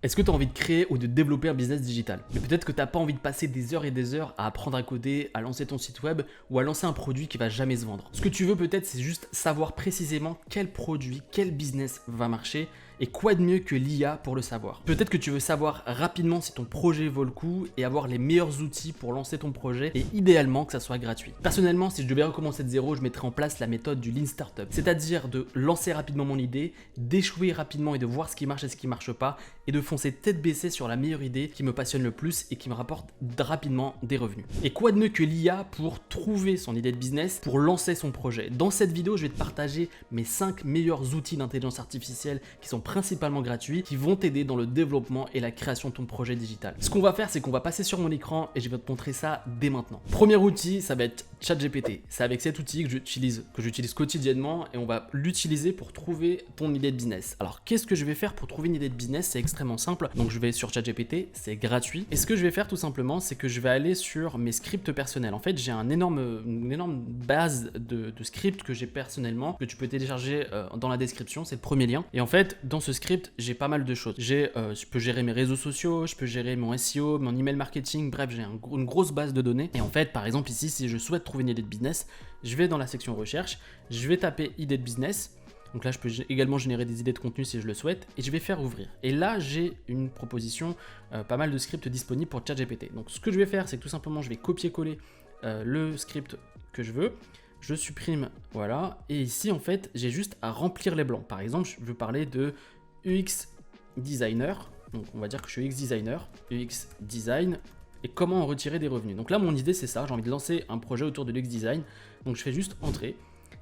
Est-ce que tu as envie de créer ou de développer un business digital? Mais peut-être que tu n'as pas envie de passer des heures et des heures à apprendre à coder, à lancer ton site web ou à lancer un produit qui va jamais se vendre. Ce que tu veux peut-être, c'est juste savoir précisément quel produit, quel business va marcher et quoi de mieux que l'IA pour le savoir. Peut-être que tu veux savoir rapidement si ton projet vaut le coup et avoir les meilleurs outils pour lancer ton projet et idéalement que ça soit gratuit. Personnellement, si je devais recommencer de zéro, je mettrais en place la méthode du Lean Startup, c'est-à-dire de lancer rapidement mon idée, d'échouer rapidement et de voir ce qui marche et ce qui marche pas et de foncer tête baissée sur la meilleure idée qui me passionne le plus et qui me rapporte rapidement des revenus. Et quoi de mieux que l'IA pour trouver son idée de business, pour lancer son projet. Dans cette vidéo, je vais te partager mes 5 meilleurs outils d'intelligence artificielle qui sont principalement gratuits, qui vont t'aider dans le développement et la création de ton projet digital. Ce qu'on va faire, c'est qu'on va passer sur mon écran et je vais te montrer ça dès maintenant. Premier outil, ça va être ChatGPT. C'est avec cet outil que j'utilise quotidiennement et on va l'utiliser pour trouver ton idée de business. Alors, qu'est-ce que je vais faire pour trouver une idée de business? C'est extrêmement simple. Donc, je vais sur ChatGPT, c'est gratuit. Et ce que je vais faire tout simplement, c'est que je vais aller sur mes scripts personnels. En fait, j'ai une énorme base de scripts que j'ai personnellement, que tu peux télécharger dans la description. C'est le premier lien. Et en fait, dans ce script, j'ai pas mal de choses. Je peux gérer mes réseaux sociaux, je peux gérer mon SEO, mon email marketing. Bref, j'ai une grosse base de données. Et en fait, par exemple, ici, si je souhaite trouver une idée de business, je vais dans la section recherche, je vais taper idée de business. Donc là, je peux également générer des idées de contenu si je le souhaite et je vais faire ouvrir. Et là, j'ai une proposition, pas mal de scripts disponibles pour ChatGPT. Donc ce que je vais faire, c'est que tout simplement, je vais copier-coller le script que je veux. Je supprime, voilà. Et ici, en fait, j'ai juste à remplir les blancs. Par exemple, je veux parler de UX designer. Donc on va dire que je suis UX designer, UX design. Et comment en retirer des revenus. Donc là, mon idée, c'est ça. J'ai envie de lancer un projet autour de l'UX design. Donc je fais juste entrer.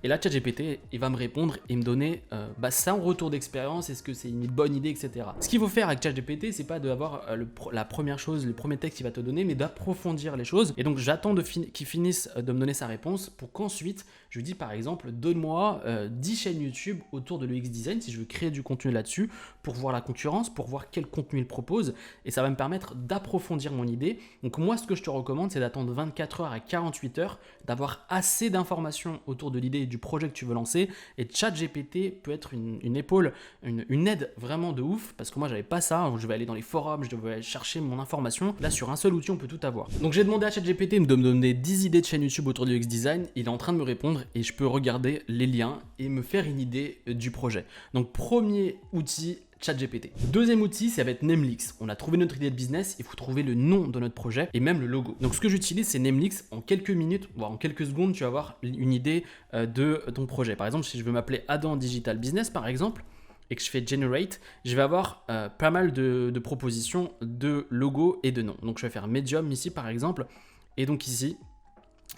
Et là, ChatGPT, il va me répondre et me donner ça en retour d'expérience, est-ce que c'est une bonne idée, etc. Ce qu'il faut faire avec ChatGPT, c'est pas d'avoir la première chose, le premier texte qu'il va te donner, mais d'approfondir les choses. Et donc, j'attends qu'il finisse de me donner sa réponse pour qu'ensuite, je lui dis par exemple, donne-moi 10 chaînes YouTube autour de l'UX design si je veux créer du contenu là-dessus pour voir la concurrence, pour voir quel contenu il propose. Et ça va me permettre d'approfondir mon idée. Donc, moi, ce que je te recommande, c'est d'attendre 24 heures à 48 heures, d'avoir assez d'informations autour de l'idée du projet que tu veux lancer, et ChatGPT peut être une épaule, une aide vraiment de ouf, parce que moi j'avais pas ça, je vais aller dans les forums, je devais aller chercher mon information, là sur un seul outil on peut tout avoir. Donc j'ai demandé à ChatGPT de me donner 10 idées de chaîne YouTube autour du UX design, il est en train de me répondre et je peux regarder les liens et me faire une idée du projet. Donc premier outil, ChatGPT. Deuxième outil, ça va être Nemlix. On a trouvé notre idée de business, il faut trouver le nom de notre projet et même le logo. Donc ce que j'utilise, c'est Nemlix. En quelques minutes, voire en quelques secondes, tu vas avoir une idée de ton projet. Par exemple, si je veux m'appeler Adam Digital Business, par exemple, et que je fais Generate, je vais avoir pas mal de propositions de logos et de noms. Donc je vais faire Medium ici, par exemple, et donc ici,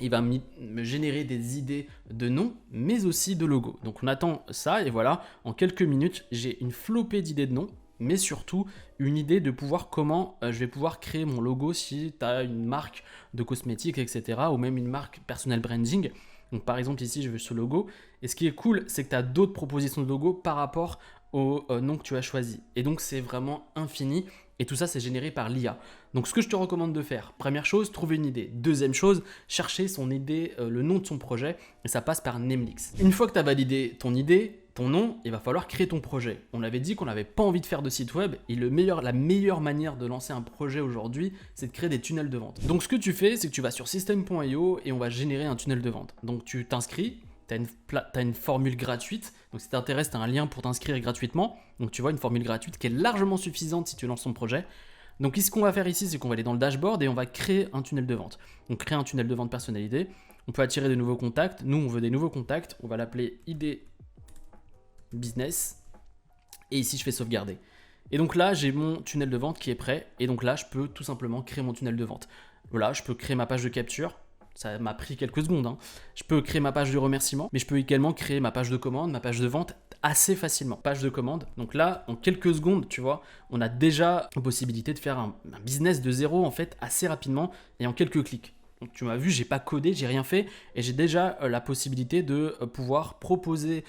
il va me générer des idées de noms, mais aussi de logos. Donc on attend ça et voilà, en quelques minutes, j'ai une flopée d'idées de noms, mais surtout une idée de pouvoir comment je vais pouvoir créer mon logo si tu as une marque de cosmétiques, etc. ou même une marque personal branding. Donc par exemple ici, je veux ce logo. Et ce qui est cool, c'est que tu as d'autres propositions de logo par rapport au nom que tu as choisi. Et donc c'est vraiment infini. Et tout ça, c'est généré par l'IA. Donc, ce que je te recommande de faire, première chose, trouver une idée. Deuxième chose, chercher son idée, le nom de son projet. Et ça passe par Nemlix. Une fois que tu as validé ton idée, ton nom, il va falloir créer ton projet. On avait dit qu'on n'avait pas envie de faire de site web. Et la meilleure manière de lancer un projet aujourd'hui, c'est de créer des tunnels de vente. Donc, ce que tu fais, c'est que tu vas sur system.io et on va générer un tunnel de vente. Donc, tu t'inscris. Tu as une formule gratuite. Donc, si t'intéresse, tu as un lien pour t'inscrire gratuitement. Donc, tu vois, une formule gratuite qui est largement suffisante si tu lances ton projet. Donc, ce qu'on va faire ici, c'est qu'on va aller dans le dashboard et on va créer un tunnel de vente. Donc, créer un tunnel de vente personnalisé. On peut attirer de nouveaux contacts. Nous, on veut des nouveaux contacts. On va l'appeler idée business. Et ici, je fais sauvegarder. Et donc là, j'ai mon tunnel de vente qui est prêt. Et donc là, je peux tout simplement créer mon tunnel de vente. Voilà, je peux créer ma page de capture. Ça m'a pris quelques secondes. Hein. Je peux créer ma page de remerciement, mais je peux également créer ma page de commande, ma page de vente assez facilement. Page de commande. Donc là, en quelques secondes, tu vois, on a déjà la possibilité de faire un business de zéro en fait assez rapidement et en quelques clics. Donc, tu m'as vu, j'ai pas codé, j'ai rien fait et j'ai déjà la possibilité de pouvoir proposer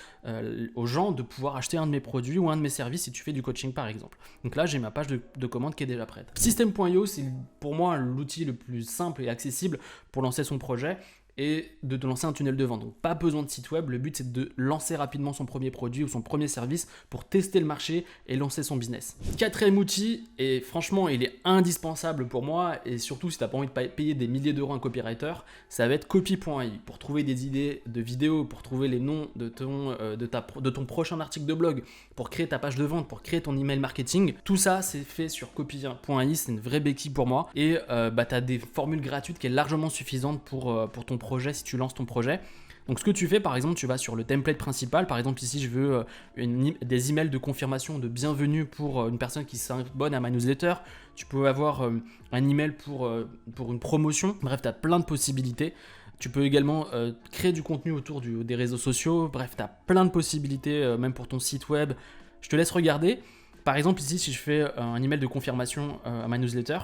aux gens de pouvoir acheter un de mes produits ou un de mes services si tu fais du coaching par exemple. Donc là, j'ai ma page de commande qui est déjà prête. System.io, c'est pour moi l'outil le plus simple et accessible pour lancer son projet. et de te lancer un tunnel de vente. Donc pas besoin de site web, le but c'est de lancer rapidement son premier produit ou son premier service pour tester le marché et lancer son business. Quatrième outil, et franchement il est indispensable pour moi, et surtout si tu n'as pas envie de payer des milliers d'euros à un copywriter, ça va être copy.ai pour trouver des idées de vidéos, pour trouver les noms de ton prochain article de blog, pour créer ta page de vente, pour créer ton email marketing. Tout ça c'est fait sur copy.ai, c'est une vraie béquille pour moi, et tu as des formules gratuites qui est largement suffisante pour ton projet si tu lances ton projet. Donc ce que tu fais, par exemple, tu vas sur le template principal. Par exemple ici je veux des emails de confirmation de bienvenue pour une personne qui s'abonne à ma newsletter. Tu peux avoir un email pour une promotion. Bref, tu as plein de possibilités. Tu peux également créer du contenu autour des réseaux sociaux. Bref, tu as plein de possibilités, même pour ton site web. Je te laisse regarder. Par exemple ici, si je fais un email de confirmation à ma newsletter,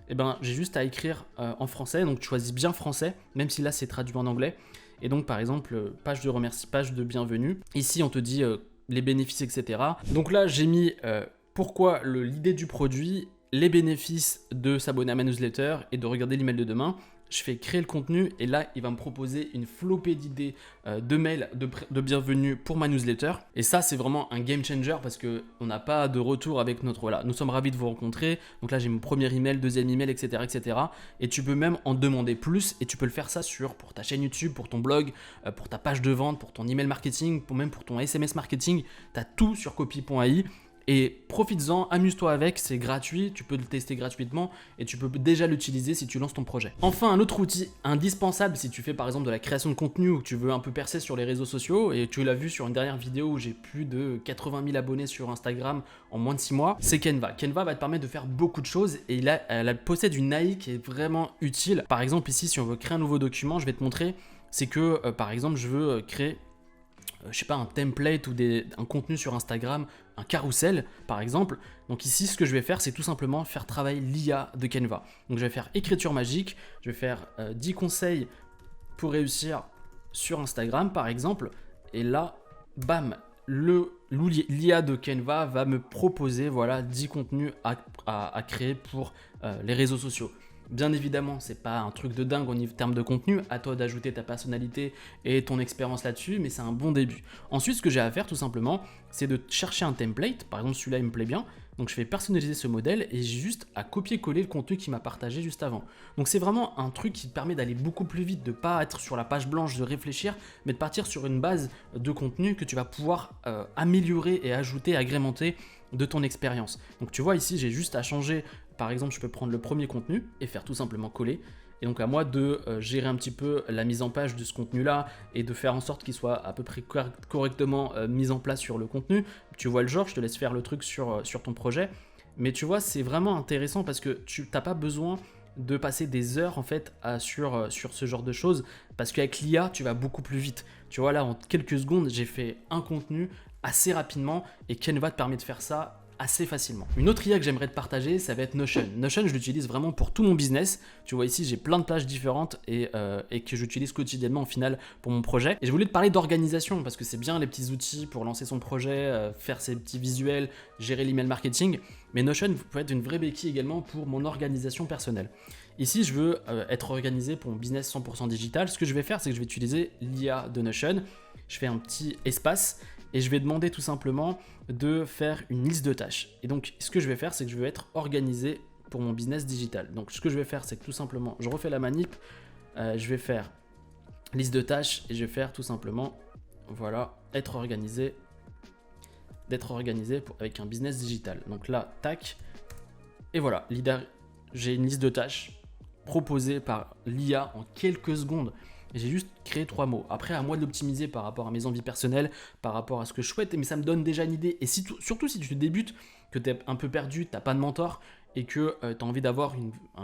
eh ben, j'ai juste à écrire en français. Donc tu choisis bien français, même si là c'est traduit en anglais. Et donc par exemple, page de bienvenue. Ici on te dit les bénéfices, etc. Donc là j'ai mis pourquoi l'idée du produit, les bénéfices de s'abonner à ma newsletter et de regarder l'email de demain. Je fais créer le contenu et là, il va me proposer une flopée d'idées de mails de bienvenue pour ma newsletter. Et ça, c'est vraiment un game changer parce qu'on n'a pas de retour avec notre... Voilà, nous sommes ravis de vous rencontrer. Donc là, j'ai mon premier email, deuxième email, etc., etc. Et tu peux même en demander plus et tu peux le faire ça pour ta chaîne YouTube, pour ton blog, pour ta page de vente, pour ton email marketing, même pour ton SMS marketing. Tu as tout sur copy.ai. Et profites-en, amuse-toi avec, c'est gratuit, tu peux le tester gratuitement et tu peux déjà l'utiliser si tu lances ton projet. Enfin, un autre outil indispensable si tu fais par exemple de la création de contenu ou que tu veux un peu percer sur les réseaux sociaux, et tu l'as vu sur une dernière vidéo où j'ai plus de 80 000 abonnés sur Instagram en moins de 6 mois, c'est Canva. Canva va te permettre de faire beaucoup de choses et elle possède une AI qui est vraiment utile. Par exemple ici, si on veut créer un nouveau document, je vais te montrer, c'est que par exemple je veux créer je sais pas, un template ou un contenu sur Instagram, un carrousel par exemple. Donc ici, ce que je vais faire, c'est tout simplement faire travailler l'IA de Canva. Donc je vais faire écriture magique, je vais faire 10 conseils pour réussir sur Instagram par exemple. Et là, bam, l'IA de Canva va me proposer voilà, 10 contenus à créer pour les réseaux sociaux. Bien évidemment, c'est pas un truc de dingue en termes de contenu, à toi d'ajouter ta personnalité et ton expérience là-dessus, mais c'est un bon début. Ensuite, ce que j'ai à faire tout simplement, c'est de chercher un template, par exemple celui-là il me plaît bien, donc je vais personnaliser ce modèle et j'ai juste à copier-coller le contenu qu'il m'a partagé juste avant. Donc c'est vraiment un truc qui te permet d'aller beaucoup plus vite, de pas être sur la page blanche, de réfléchir, mais de partir sur une base de contenu que tu vas pouvoir améliorer et ajouter, agrémenter de ton expérience. Donc tu vois ici, j'ai juste à changer. Par exemple, je peux prendre le premier contenu et faire tout simplement coller. Et donc à moi de gérer un petit peu la mise en page de ce contenu-là et de faire en sorte qu'il soit à peu près correctement mis en place sur le contenu. Tu vois le genre, je te laisse faire le truc sur ton projet. Mais tu vois, c'est vraiment intéressant parce que tu n'as pas besoin de passer des heures en fait sur ce genre de choses. Parce qu'avec l'IA, tu vas beaucoup plus vite. Tu vois là, en quelques secondes, j'ai fait un contenu assez rapidement et Canva te permet de faire ça assez facilement. Une autre IA que j'aimerais te partager, ça va être Notion. Notion, je l'utilise vraiment pour tout mon business. Tu vois ici, j'ai plein de pages différentes et que j'utilise quotidiennement au final pour mon projet. Et je voulais te parler d'organisation parce que c'est bien les petits outils pour lancer son projet, faire ses petits visuels, gérer l'email marketing. Mais Notion peut être une vraie béquille également pour mon organisation personnelle. Ici, je veux être organisé pour mon business 100% digital. Ce que je vais faire, c'est que je vais utiliser l'IA de Notion. Je fais un petit espace et je vais demander tout simplement de faire une liste de tâches. Et donc, ce que je vais faire, c'est que je vais être organisé pour mon business digital. Donc, ce que je vais faire, c'est que tout simplement, je refais la manip, je vais faire liste de tâches et je vais faire tout simplement, voilà, d'être organisé avec un business digital. Donc là, tac, et voilà, j'ai une liste de tâches proposée par l'IA en quelques secondes. J'ai juste créé 3 mots. Après, à moi de l'optimiser par rapport à mes envies personnelles, par rapport à ce que je souhaite, mais ça me donne déjà une idée. Et surtout si tu débutes, que tu es un peu perdu, tu n'as pas de mentor et que tu as envie d'avoir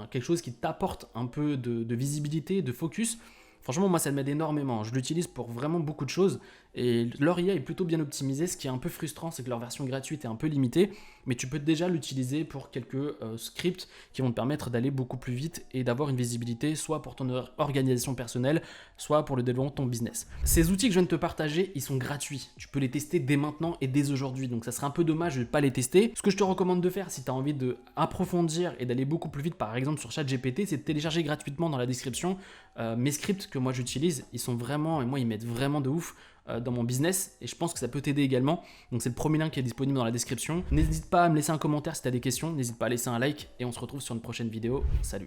quelque chose qui t'apporte un peu de visibilité, de focus, franchement, moi, ça m'aide énormément. Je l'utilise pour vraiment beaucoup de choses et leur IA est plutôt bien optimisée. Ce qui est un peu frustrant, c'est que leur version gratuite est un peu limitée, mais tu peux déjà l'utiliser pour quelques scripts qui vont te permettre d'aller beaucoup plus vite et d'avoir une visibilité, soit pour ton organisation personnelle, soit pour le développement de ton business. Ces outils que je viens de te partager, ils sont gratuits. Tu peux les tester dès maintenant et dès aujourd'hui, donc ça serait un peu dommage de ne pas les tester. Ce que je te recommande de faire si tu as envie d'approfondir et d'aller beaucoup plus vite, par exemple sur ChatGPT, c'est de télécharger gratuitement dans la description mes scripts tips que moi j'utilise, ils sont vraiment, et moi ils m'aident vraiment de ouf dans mon business, et je pense que ça peut t'aider également. Donc c'est le premier lien qui est disponible dans la description. N'hésite pas à me laisser un commentaire si tu as des questions, n'hésite pas à laisser un like, et on se retrouve sur une prochaine vidéo. Salut!